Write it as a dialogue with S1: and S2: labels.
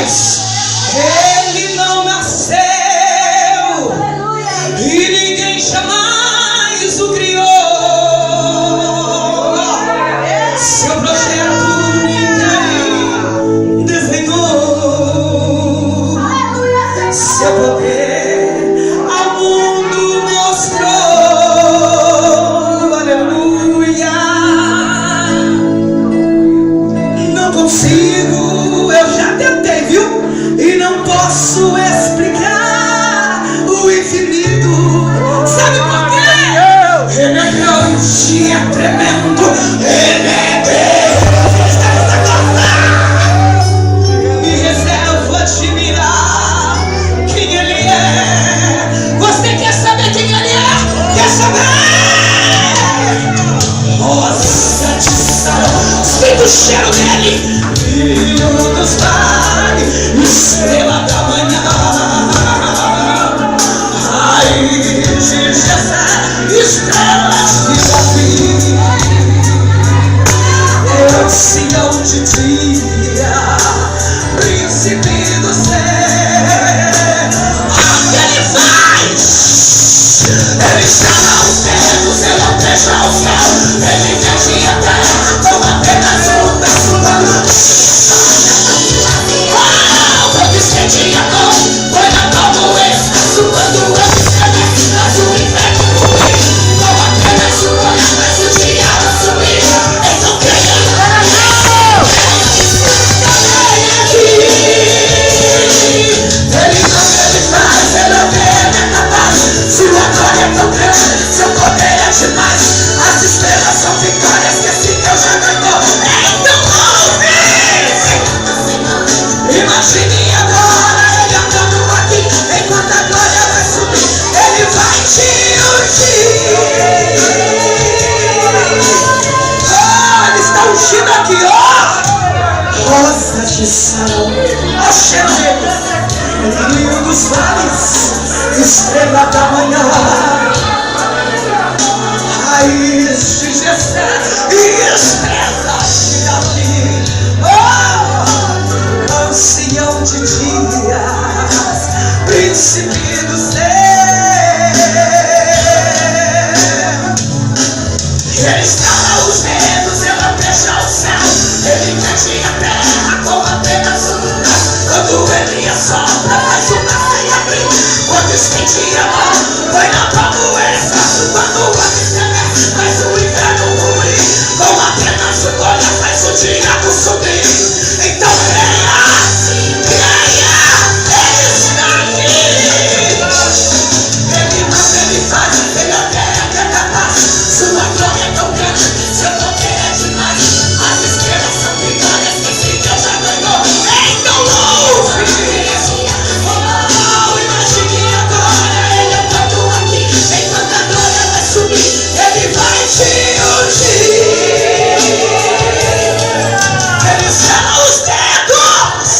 S1: mais. Ele não nasceu e ninguém jamais o criou. Seu projeto ninguém desenhou. Seu poder ao mundo mostrou. Aleluia. Não consigo, eu já tentei, viu? E não posso explicar o infinito. Sabe por quê? Ele é grande, é tremendo. Ele é Deus. Me reserva de mirar quem Ele é. Você quer saber quem Ele é? Quer saber? Rosa de Sarão, sinto o cheiro dele. Filho dos vales, estrela da manhã, raiz de Jessé, estrela de Davi, ancião de dia, príncipe do céu. Onde Ele faz? Ele chama os céus, Ele alteja o céu, Ele mexe a terra com apenas um pedaço da luz. Foi na palma o espaço quando eu escrevi nas o inferno ruim. Com apenas um olhar faz o diabo subir. Então creia aqui. Ele não, Ele faz, Ele é capaz. Sua glória é tão grande, seu poder é demais. As estrelas são vitórias que esse Deus já ganhou. Então ouve! Imagine agora Ele andando aqui, enquanto a glória vai subir, Ele vai te ungir. Oh, Ele está ungindo aqui, ó. Rosa de Sarão, ó o cheiro dele. Rio dos vales, estrela da manhã, raiz de Jessé e estrela de Davi. Oh, ancião de dias, príncipe do céu. Ele escala os ventos, Ele alteja o céu, Ele mexe a terra com apenas um braço. Quando Ele assopra, faz o mar se abrir. Quando estende a mão, põe na palma o espaço. Quando o homem estremece, faz o inferno ruir. Com apenas um olhar faz o diabo subir. Então creia, creia, Ele está aqui. Ele manda, Ele faz, Ele até é capaz. Sua glória é tão grande, seu poder é demais. As estrelas são vitórias que esse Deus já ganhou. Então ouve! Oh, imagine agora Ele andando aqui, enquanto a glória vai subir, Ele vai te ungir. Ele escala os dedos.